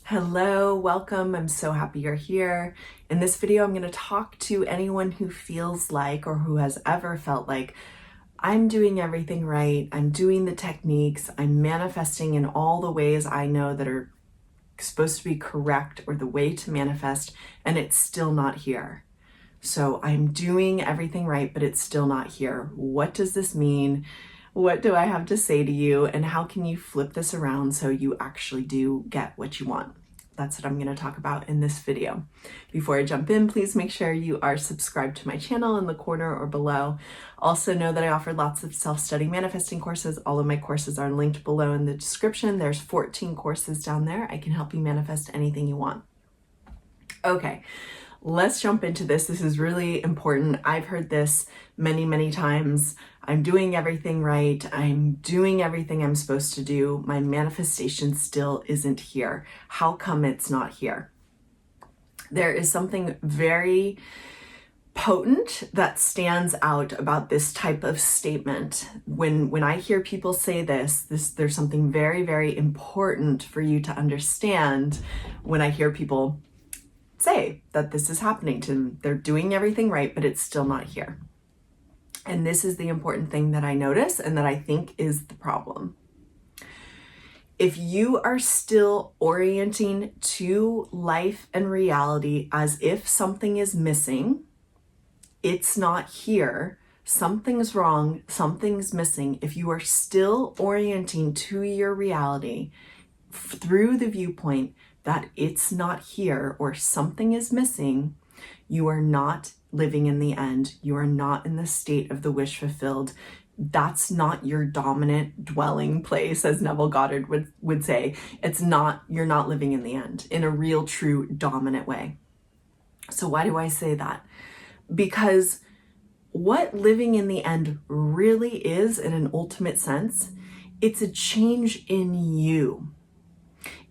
Hello, welcome. I'm so happy you're here. In this video, I'm going to talk to anyone who feels like or who has ever felt like I'm doing everything right. I'm doing the techniques. I'm manifesting in all the ways I know that are supposed to be correct or the way to manifest, and it's still not here. So I'm doing everything right, but it's still not here. What does this mean? What do I have to say to you? And how can you flip this around so you actually do get what you want? That's what I'm going to talk about in this video. Before I jump in, please make sure you are subscribed to my channel in the corner or below. Also know that I offer lots of self-study manifesting courses. All of my courses are linked below in the description. There's 14 courses down there. I can help you manifest anything you want. Okay. Let's jump into this. This is really important. I've heard this many, many times. I'm doing everything right. I'm doing everything I'm supposed to do. My manifestation still isn't here. How come it's not here? There is something very potent that stands out about this type of statement. When I hear people say this, there's something very, very important for you to understand when I hear people say that this is happening to them. They're doing everything right, but it's still not here. And this is the important thing that I notice and that I think is the problem. If you are still orienting to life and reality as if something is missing, it's not here, something's wrong, something's missing. If you are still orienting to your reality through the viewpoint that it's not here or something is missing, you are not living in the end. You are not in the state of the wish fulfilled. That's not your dominant dwelling place, as Neville Goddard would say. You're not living in the end in a real, true, dominant way. So why do I say that? Because what living in the end really is, in an ultimate sense, it's a change in you.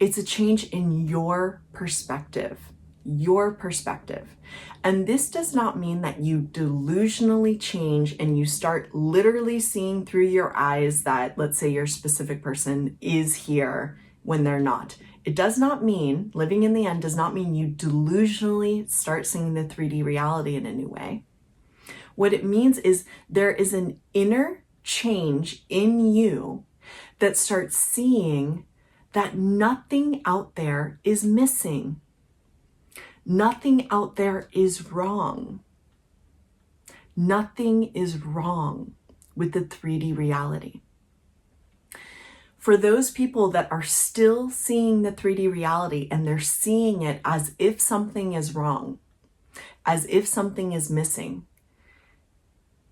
It's a change in your perspective. And this does not mean that you delusionally change and you start literally seeing through your eyes that, let's say, your specific person is here when they're not. It does not mean, living in the end does not mean you delusionally start seeing the 3D reality in a new way. What it means is there is an inner change in you that starts seeing that nothing out there is missing. Nothing out there is wrong. Nothing is wrong with the 3D reality. For those people that are still seeing the 3D reality and they're seeing it as if something is wrong, as if something is missing,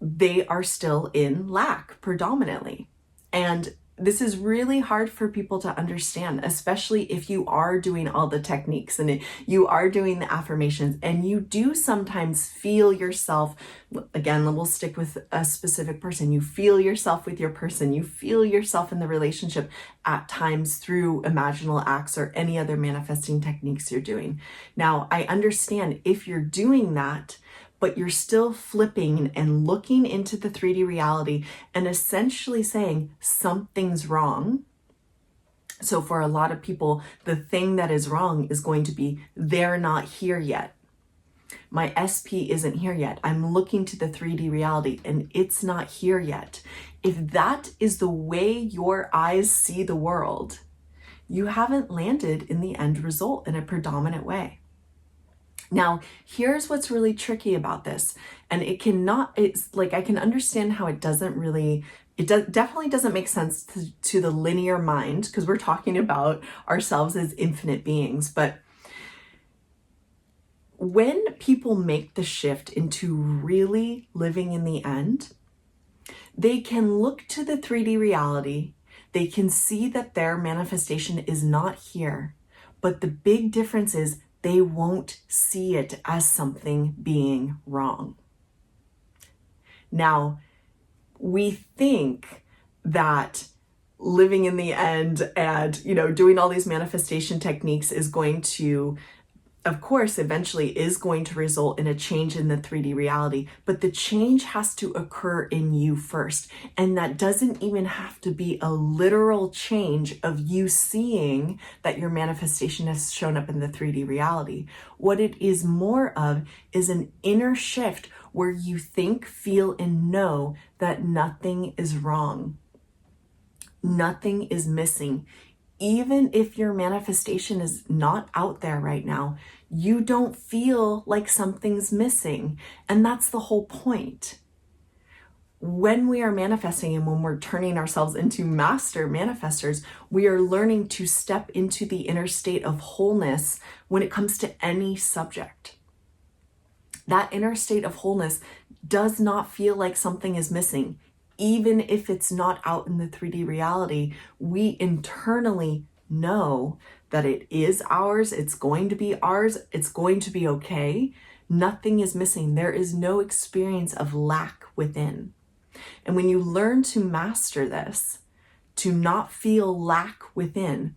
they are still in lack predominantly. And this is really hard for people to understand, especially if you are doing all the techniques and you are doing the affirmations and you do sometimes feel yourself, again, we'll stick with a specific person, you feel yourself with your person, you feel yourself in the relationship at times through imaginal acts or any other manifesting techniques you're doing. Now, I understand if you're doing that, but you're still flipping and looking into the 3D reality and essentially saying something's wrong. So for a lot of people, the thing that is wrong is going to be they're not here yet. My SP isn't here yet. I'm looking to the 3D reality and it's not here yet. If that is the way your eyes see the world, you haven't landed in the end result in a predominant way. Now, here's what's really tricky about this. And it's like, I can understand how it definitely doesn't make sense to the linear mind, because we're talking about ourselves as infinite beings. But when people make the shift into really living in the end, they can look to the 3D reality. They can see that their manifestation is not here. But the big difference is they won't see it as something being wrong. Now, we think that living in the end and, doing all these manifestation techniques is going to of course, eventually is going to result in a change in the 3D reality, but the change has to occur in you first. And that doesn't even have to be a literal change of you seeing that your manifestation has shown up in the 3D reality. What it is more of is an inner shift where you think, feel, and know that nothing is wrong. Nothing is missing. Even if your manifestation is not out there right now, you don't feel like something's missing. And that's the whole point. When we are manifesting and when we're turning ourselves into master manifestors, we are learning to step into the inner state of wholeness when it comes to any subject. That inner state of wholeness does not feel like something is missing. Even if it's not out in the 3D reality, we internally know that it is ours, it's going to be ours, it's going to be okay. Nothing is missing. There is no experience of lack within. And when you learn to master this, to not feel lack within,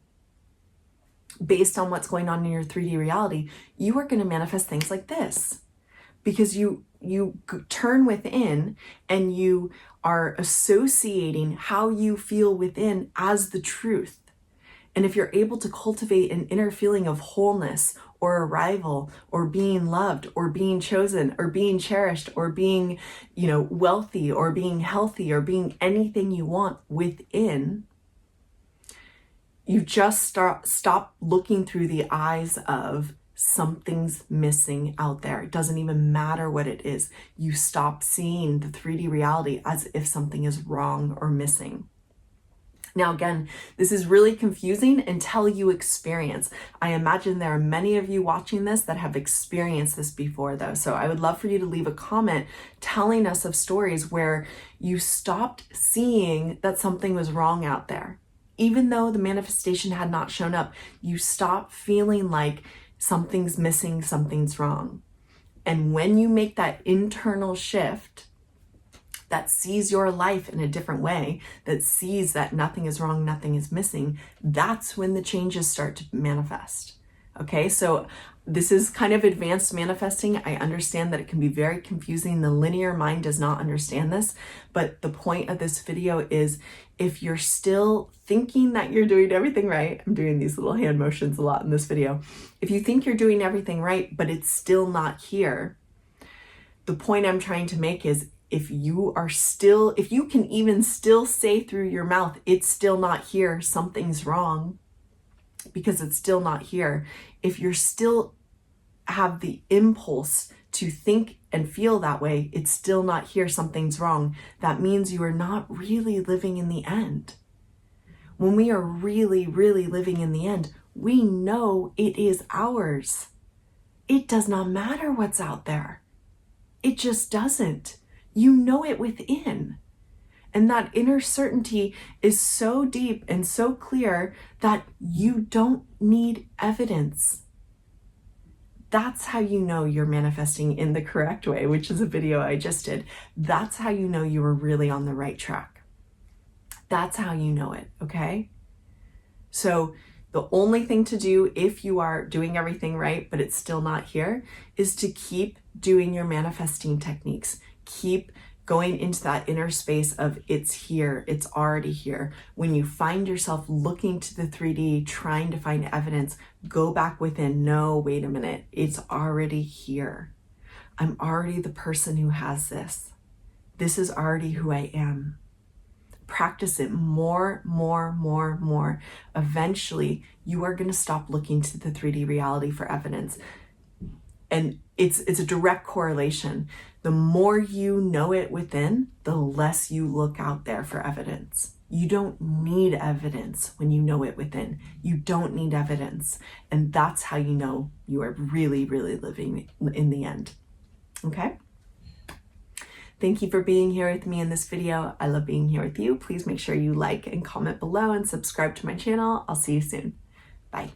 based on what's going on in your 3D reality, you are going to manifest things like this. Because you turn within and you are associating how you feel within as the truth. And if you're able to cultivate an inner feeling of wholeness or arrival or being loved or being chosen or being cherished or being, wealthy or being healthy or being anything you want within, you just stop looking through the eyes of something's missing out there. It doesn't even matter what it is. You stop seeing the 3D reality as if something is wrong or missing. Now, again, this is really confusing until you experience. I imagine there are many of you watching this that have experienced this before, though. So I would love for you to leave a comment telling us of stories where you stopped seeing that something was wrong out there. Even though the manifestation had not shown up, you stopped feeling like something's missing, something's wrong. And when you make that internal shift that sees your life in a different way, that sees that nothing is wrong, nothing is missing, that's when the changes start to manifest. Okay, so this is kind of advanced manifesting. I understand that it can be very confusing. The linear mind does not understand this, but the point of this video is if you're still thinking that you're doing everything right, I'm doing these little hand motions a lot in this video. If you think you're doing everything right, but it's still not here, the point I'm trying to make is if you can even still say through your mouth, it's still not here, something's wrong, because it's still not here. If you're still have the impulse to think and feel that way, it's still not here, something's wrong. That means you are not really living in the end. When we are really, really living in the end, we know it is ours. It does not matter what's out there. It just doesn't. You know it within. And that inner certainty is so deep and so clear that you don't need evidence. That's how you know you're manifesting in the correct way, which is a video I just did. That's how you know you were really on the right track. That's how you know it, okay? So the only thing to do if you are doing everything right, but it's still not here, is to keep doing your manifesting techniques. Keep going into that inner space of it's here, it's already here. When you find yourself looking to the 3D, trying to find evidence, go back within. No, wait a minute, it's already here. I'm already the person who has this. This is already who I am. Practice it more. Eventually, you are going to stop looking to the 3D reality for evidence. And it's a direct correlation. The more you know it within, the less you look out there for evidence. You don't need evidence when you know it within. You don't need evidence. And that's how you know you are really, really living in the end. Okay? Thank you for being here with me in this video. I love being here with you. Please make sure you like and comment below and subscribe to my channel. I'll see you soon. Bye.